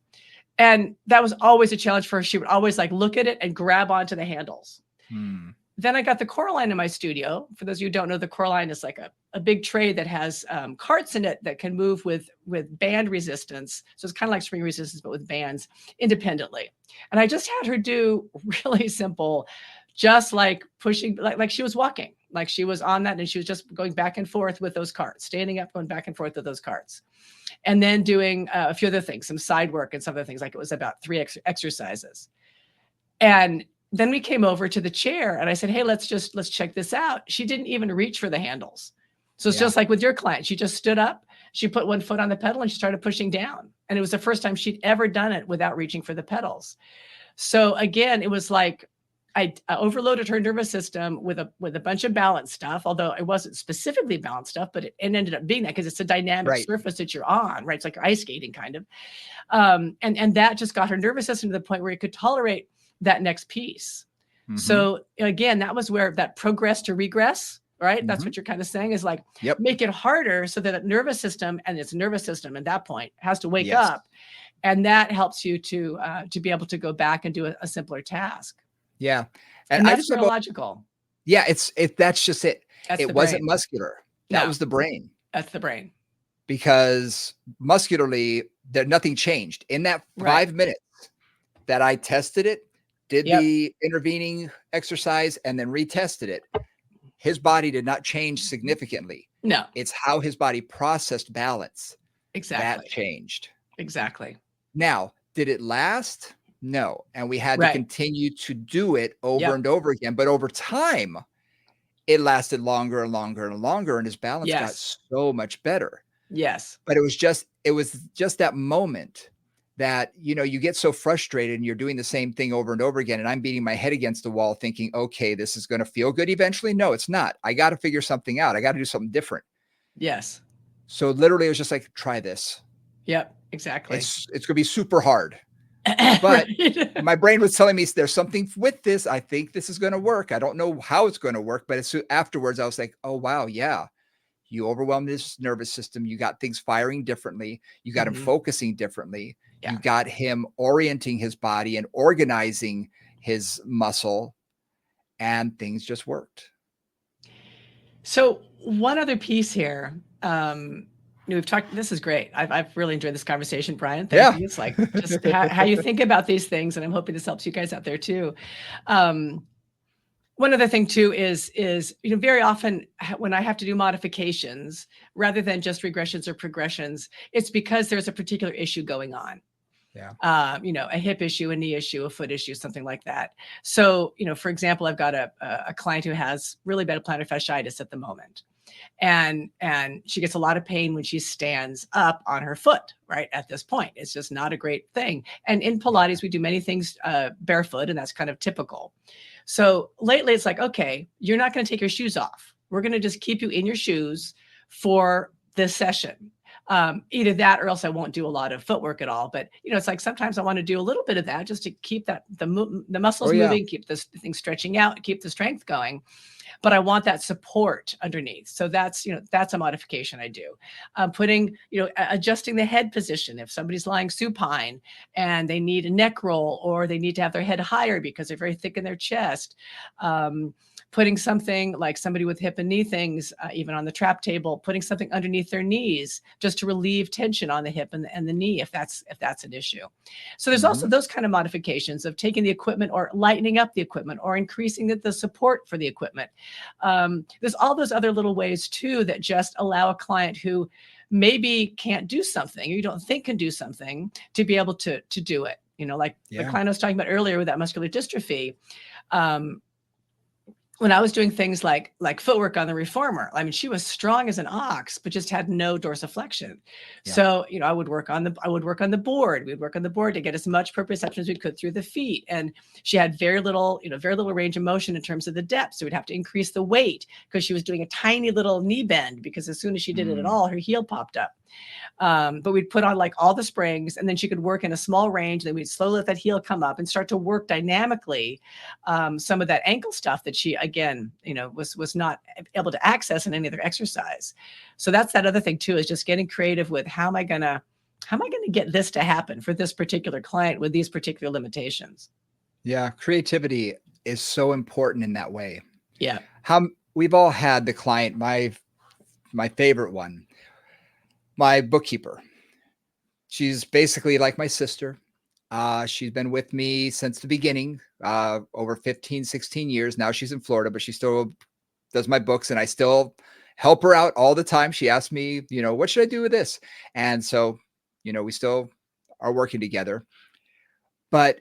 And that was always a challenge for her. She would always like look at it and grab onto the handles. Then I got the Coraline in my studio. For those of you who don't know, the Coraline is like a big tray that has carts in it that can move with band resistance. So it's kind of like spring resistance, but with bands independently. And I just had her do really simple, just like pushing, like she was walking, like she was on that, and she was just going back and forth with those carts, standing up, going back and forth with those carts. And then doing a few other things, some side work and some other things, like it was about 3 exercises. And then we came over to the chair and I said, hey, let's check this out. She didn't even reach for the handles. So it's just like with your client. She just stood up, she put one foot on the pedal and she started pushing down. And it was the first time she'd ever done it without reaching for the pedals. So again, it was like I overloaded her nervous system with a bunch of balance stuff, although it wasn't specifically balance stuff, but it ended up being that because it's a dynamic surface that you're on, right? It's like ice skating kind of. And that just got her nervous system to the point where it could tolerate that next piece. So again, that was where that progress to regress, right? That's what you're kind of saying is like, make it harder so that the nervous system and its nervous system at that point has to wake up. And that helps you to be able to go back and do a simpler task. Yeah. And that's neurological. Yeah. That's just it. It wasn't muscular. That was the brain. That's the brain. Because muscularly, nothing changed in that 5 minutes that I tested it, did the intervening exercise, and then retested it. His body did not change significantly. No. It's how his body processed balance. Exactly. That changed. Exactly. Now, did it last? No. And we had to continue to do it over and over again. But over time, it lasted longer and longer and longer, and his balance got so much better. Yes. But it was just that moment that, you get so frustrated and you're doing the same thing over and over again. And I'm beating my head against the wall thinking, okay, this is going to feel good eventually. No, it's not. I got to figure something out. I got to do something different. Yes. So literally it was just like, try this. Yep, exactly. It's going to be super hard. But my brain was telling me there's something with this. I think this is going to work. I don't know how it's going to work, but afterwards I was like, oh, wow. Yeah. You overwhelmed his nervous system. You got things firing differently. You got him focusing differently. Yeah. You got him orienting his body and organizing his muscle, and things just worked. So one other piece here, we've talked, this is great. I've really enjoyed this conversation, Brian. Thank you. It's like just how you think about these things. And I'm hoping this helps you guys out there too. One other thing too is, very often when I have to do modifications, rather than just regressions or progressions, it's because there's a particular issue going on. Yeah. A hip issue, a knee issue, a foot issue, something like that. So, for example, I've got a client who has really bad plantar fasciitis at the moment. And she gets a lot of pain when she stands up on her foot, right? At this point, it's just not a great thing. And in Pilates, we do many things barefoot, and that's kind of typical. So lately it's like, okay, you're not going to take your shoes off. We're going to just keep you in your shoes for this session. Either that or else I won't do a lot of footwork at all. But, it's like sometimes I want to do a little bit of that just to keep the muscles moving, keep this thing stretching out, keep the strength going. but I want that support underneath. So that's, that's a modification I do. Putting, adjusting the head position. If somebody's lying supine and they need a neck roll, or they need to have their head higher because they're very thick in their chest, putting something like somebody with hip and knee things, even on the trap table, putting something underneath their knees just to relieve tension on the hip and the knee, if that's an issue. So there's also those kind of modifications of taking the equipment or lightening up the equipment or increasing the support for the equipment. There's all those other little ways too that just allow a client who maybe can't do something, or you don't think can do something, to be able to do it. Like the client I was talking about earlier with that muscular dystrophy. When I was doing things like footwork on the reformer, I mean, she was strong as an ox, but just had no dorsiflexion. Yeah. So, I would work on the board. We'd work on the board to get as much proprioception as we could through the feet. And she had very little range of motion in terms of the depth. So we'd have to increase the weight because she was doing a tiny little knee bend, because as soon as she did it at all, her heel popped up. But we'd put on like all the springs, and then she could work in a small range. Then we'd slowly let that heel come up and start to work dynamically some of that ankle stuff that she, again, was not able to access in any other exercise. So that's that other thing too, is just getting creative with how am I gonna get this to happen for this particular client with these particular limitations. Yeah, creativity is so important in that way. Yeah. We've all had the client, my favorite one, my bookkeeper. She's basically like my sister. She's been with me since the beginning, over 15, 16 years. Now she's in Florida, but she still does my books, and I still help her out all the time. She asks me, what should I do with this? And so, we still are working together. But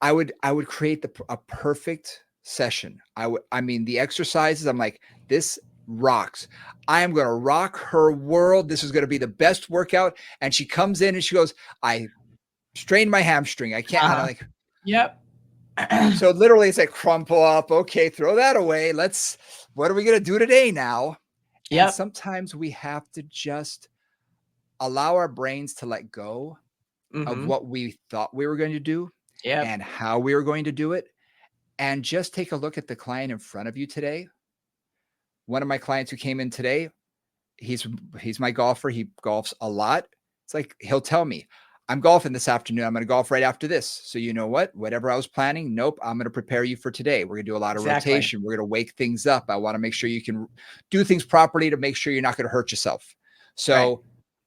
I would create a perfect session. I mean, the exercises, I'm like, this rocks. I am going to rock her world. This is going to be the best workout. And she comes in and she goes, I strained my hamstring. I can't. I'm like, yep. So literally it's like, crumple up. Okay, throw that away. What are we going to do today now? Yeah. Sometimes we have to just allow our brains to let go of what we thought we were going to do and how we were going to do it. And just take a look at the client in front of you today. One of my clients who came in today, he's my golfer. He golfs a lot. It's like, he'll tell me, I'm golfing this afternoon. I'm going to golf right after this. So you know what? Whatever I was planning, nope, I'm going to prepare you for today. We're going to do a lot of rotation. We're going to wake things up. I want to make sure you can do things properly to make sure you're not going to hurt yourself. So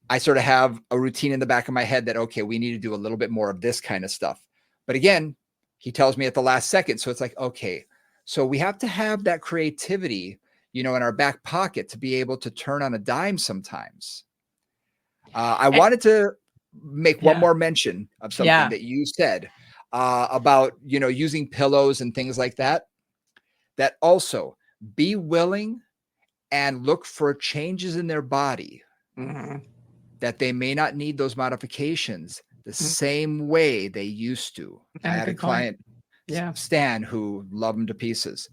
I sort of have a routine in the back of my head that, okay, we need to do a little bit more of this kind of stuff. But again, he tells me at the last second. So it's like, okay, so we have to have that creativity, in our back pocket to be able to turn on a dime sometimes. I wanted to make one more mention of something that you said about, using pillows and things like that. That also, be willing and look for changes in their body that they may not need those modifications the same way they used to. I had a client, Stan, who loved them to pieces.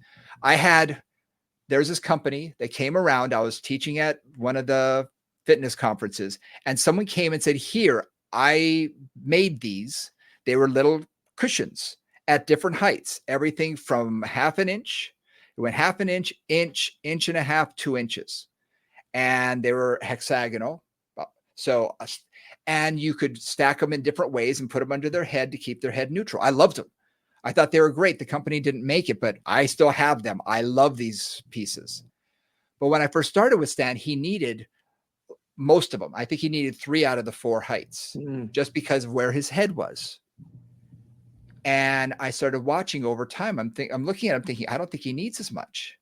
There's this company that came around. I was teaching at one of the fitness conferences, and someone came and said, here, I made these. They were little cushions at different heights, everything from half an inch. It went half an inch, inch and a half, 2 inches. And they were hexagonal. So, and you could stack them in different ways and put them under their head to keep their head neutral. I loved them. I thought they were great. The company didn't make it, but I still have them. I love these pieces. But when I first started with Stan, he needed most of them. I think he needed 3 out of the 4 heights just because of where his head was. And I started watching over time. I'm looking at him thinking, I don't think he needs as much.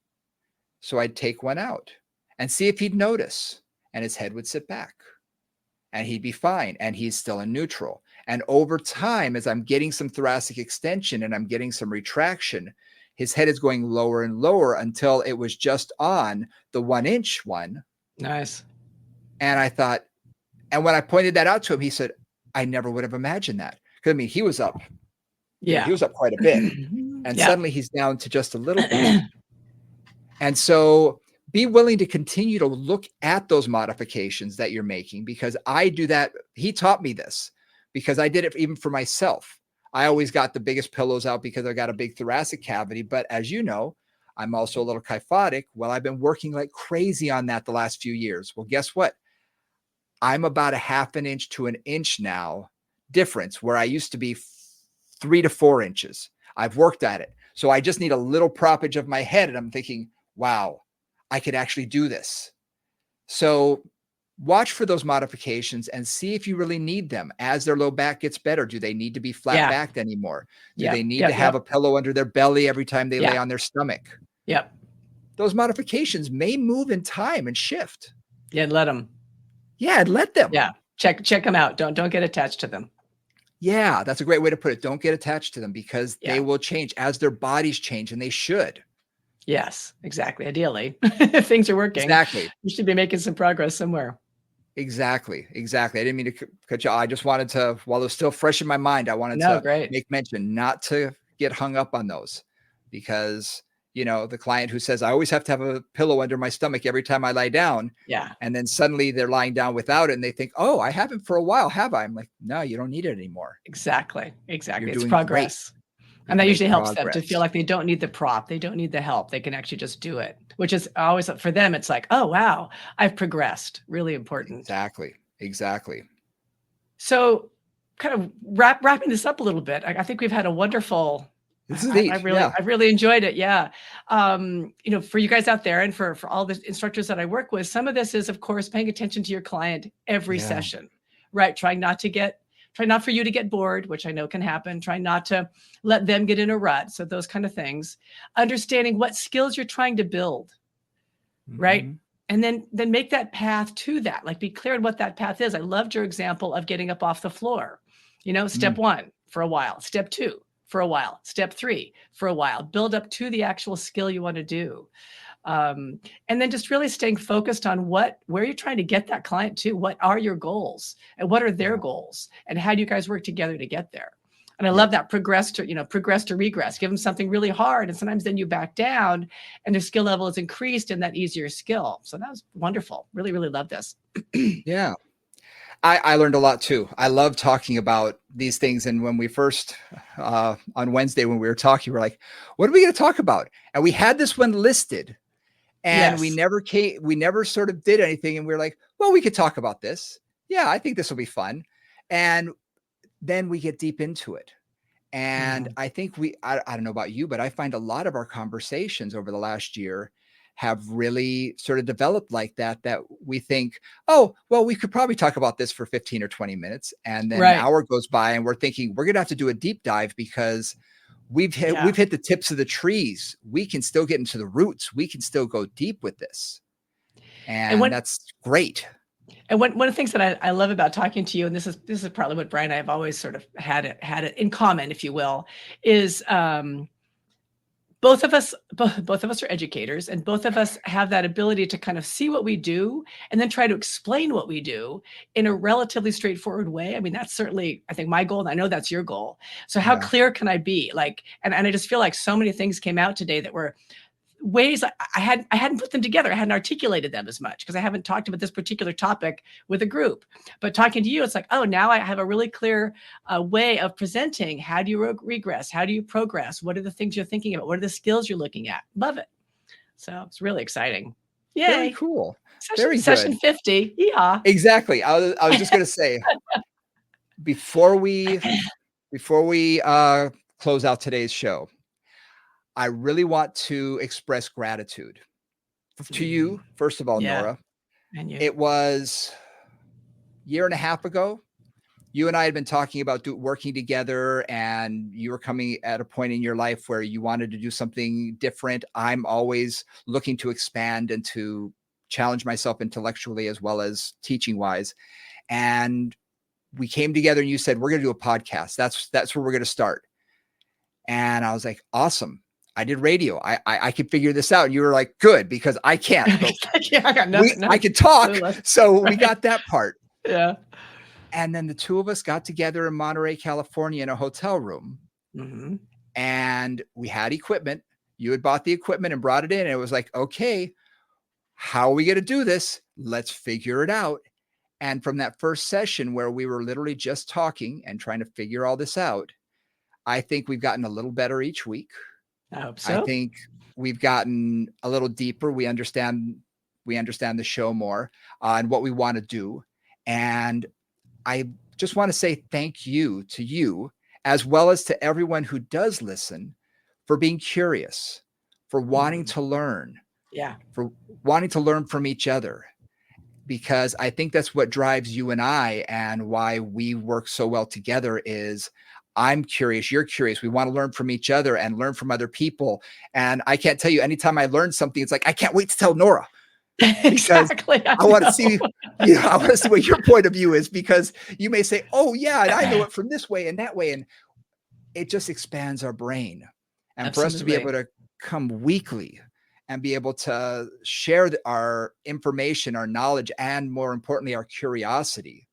So I'd take one out and see if he'd notice, and his head would sit back and he'd be fine. And he's still in neutral. And over time, as I'm getting some thoracic extension and I'm getting some retraction, his head is going lower and lower until it was just on the 1 inch one. Nice. And I thought, and when I pointed that out to him, he said, I never would have imagined that. Because I mean, he was up. Yeah. He was up quite a bit. And suddenly he's down to just a little bit. And so be willing to continue to look at those modifications that you're making, because I do that. He taught me this because I did it even for myself. I always got the biggest pillows out because I got a big thoracic cavity. But as you know, I'm also a little kyphotic. Well, I've been working like crazy on that the last few years. Well, guess what? I'm about a half an inch to an inch now difference where I used to be 3 to 4 inches. I've worked at it. So I just need a little proppage of my head. And I'm thinking, wow, I could actually do this. So watch for those modifications and see if you really need them as their low back gets better. Do they need to be flat backed anymore? Do they need to have a pillow under their belly every time they lay on their stomach? Yep. Those modifications may move in time and shift. Yeah, let them. Yeah, let them. Yeah, check them out. Don't get attached to them. Yeah, that's a great way to put it. Don't get attached to them because they will change as their bodies change, and they should. Yes, exactly. Ideally, if things are working, exactly, you should be making some progress somewhere. Exactly. I didn't mean to cut you off. I just wanted to, while it was still fresh in my mind, I wanted to make mention not to get hung up on those because, you know, the client who says, I always have to have a pillow under my stomach every time I lie down. Yeah. And then suddenly they're lying down without it and they think, oh, I haven't for a while, have I? I'm like, no, you don't need it anymore. Exactly. You're It's doing progress. Great. And that usually helps them to feel like they don't need the prop. They don't need the help. They can actually just do it, which is always for them. It's like, oh, wow, I've progressed. Really important. Exactly. So kind of wrapping this up a little bit, I think we've had a wonderful, I really enjoyed it. Yeah. You know, for you guys out there and for all the instructors that I work with, some of this is, of course, paying attention to your client every session, right? Trying not for you to get bored, which I know can happen. Try not to let them get in a rut. So those kind of things. Understanding what skills you're trying to build, right? And then make that path to that. Like be clear on what that path is. I loved your example of getting up off the floor. You know, step 1 for a while, step 2 for a while, step 3 for a while. Build up to the actual skill you want to do. And then just really staying focused on where you're trying to get that client to. What are your goals and what are their goals and how do you guys work together to get there? And I love that progress to regress, give them something really hard. And sometimes then you back down and their skill level is increased in that easier skill. So that was wonderful. Really, really love this. Yeah. I learned a lot too. I love talking about these things. And when we first, on Wednesday, when we were talking, we're like, what are we going to talk about? And we had this one listed and we never sort of did anything. And we were like, well, we could talk about this. Yeah, I think this will be fun. And then we get deep into it. And I think I don't know about you, but I find a lot of our conversations over the last year have really sort of developed like that we think, oh, well, we could probably talk about this for 15 or 20 minutes. And then an hour goes by and we're thinking we're going to have to do a deep dive because we've hit the tips of the trees. We can still get into the roots. We can still go deep with this. And that's great. And one of the things that I love about talking to you, and this is probably what Brian and I have always sort of had it in common, if you will, is both of us are educators, and both of us have that ability to kind of see what we do and then try to explain what we do in a relatively straightforward way. I mean, that's certainly, I think, my goal, and I know that's your goal. So how clear can I be? Like, and I just feel like so many things came out today that were ways I hadn't put them together. I hadn't articulated them as much because I haven't talked about this particular topic with a group. But talking to you, it's like, oh, now I have a really clear way of presenting. How do you regress? How do you progress? What are the things you're thinking about? What are the skills you're looking at? Love it. So it's really exciting. Yay. Very cool. Session 50. Yeah. Exactly. I was just going to say, before we close out today's show, I really want to express gratitude to you, first of all, Nora. And you. It was a year and a half ago. You and I had been talking about working together, and you were coming at a point in your life where you wanted to do something different. I'm always looking to expand and to challenge myself intellectually as well as teaching wise. And we came together and you said, we're going to do a podcast. That's where we're going to start. And I was like, awesome. I did radio. I could figure this out. And you were like, good, because I can't. I got nothing. I could talk. So we got that part. Yeah. And then the two of us got together in Monterey, California in a hotel room. And we had equipment. You had bought the equipment and brought it in. And it was like, okay, how are we going to do this? Let's figure it out. And from that first session where we were literally just talking and trying to figure all this out, I think we've gotten a little better each week. I hope I so. think we've gotten a little deeper. We understand the show more and what we want to do. And I just want to say thank you to you, as well as to everyone who does listen, for being curious, for wanting Mhm. to learn, Yeah, for wanting to learn from each other, because I think that's what drives you and I, and why we work so well together is I'm curious, you're curious. We want to learn from each other and learn from other people. And I can't tell you, anytime I learn something, it's like, I can't wait to tell Nora, because exactly. I I want to know. see, I want to see what your point of view is, because you may say, oh yeah, and I know it from this way and that way. And it just expands our brain. And for us to be able Absolutely. to come weekly and be able to share our information, our knowledge, and more importantly, our curiosity,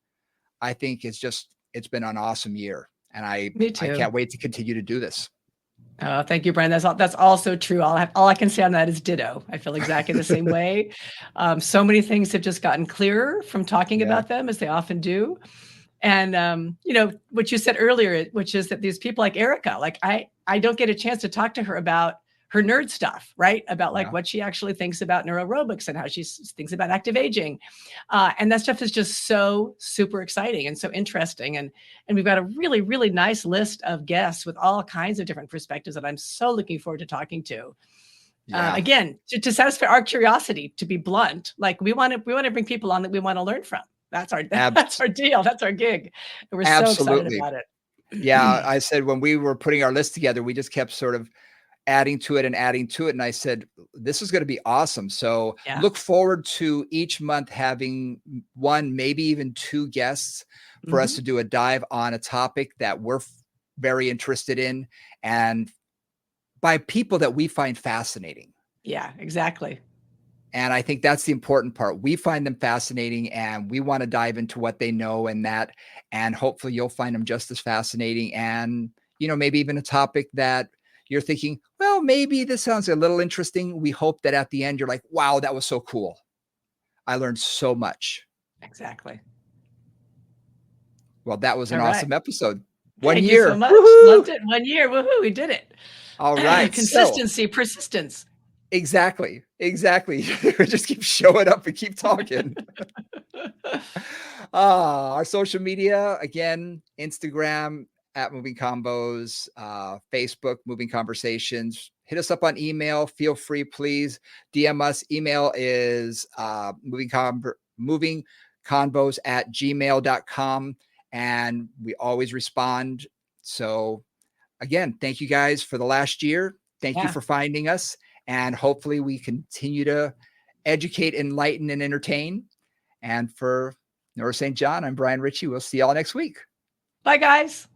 I think it's been an awesome year. And Me I too. can't wait to continue to do this. Oh, thank you, Brian. That's also true. All I can say on that is ditto. I feel exactly the same way. So many things have just gotten clearer from talking Yeah. about them, as they often do. And what you said earlier, which is that these people like Erica, like I don't get a chance to talk to her about her nerd stuff, right? About like Yeah. what she actually thinks about neuroaerobics and how she thinks about active aging. And that stuff is just so super exciting and so interesting. And we've got a really, really nice list of guests with all kinds of different perspectives that I'm so looking forward to talking to. Yeah. Again, to satisfy our curiosity, to be blunt, like we want to bring people on that we want to learn from. That's our that's Abs- our deal. That's our gig. And we're so excited absolutely. about it. Yeah. I said, when we were putting our list together, we just kept sort of adding to it and adding to it. And I said, this is going to be awesome. So Yeah. look forward to each month having one, maybe even two guests for us Mhm. to do a dive on a topic that we're very interested in, and by people that we find fascinating. Yeah, exactly. And I think that's the important part. We find them fascinating and we want to dive into what they know, and hopefully you'll find them just as fascinating. And, maybe even a topic that you're thinking, well, maybe this sounds a little interesting. We hope that at the end you're like, wow, that was so cool. I learned so much. Exactly. Well, that was an All right. awesome episode. One Thank you so year. much. Woohoo. Loved it. 1 year. Woohoo, we did it. All right. So Consistency, persistence. exactly. Exactly. Just keep showing up and keep talking. Our social media, again, Instagram at Moving Combos, Facebook, Moving Conversations. Hit us up on email. Feel free, please. DM us. Email is movingconvos@gmail.com. And we always respond. So again, thank you guys for the last year. Thank you Yeah. for finding us. And hopefully we continue to educate, enlighten, and entertain. And for Nora St. John, I'm Brian Ritchie. We'll see y'all next week. Bye, guys.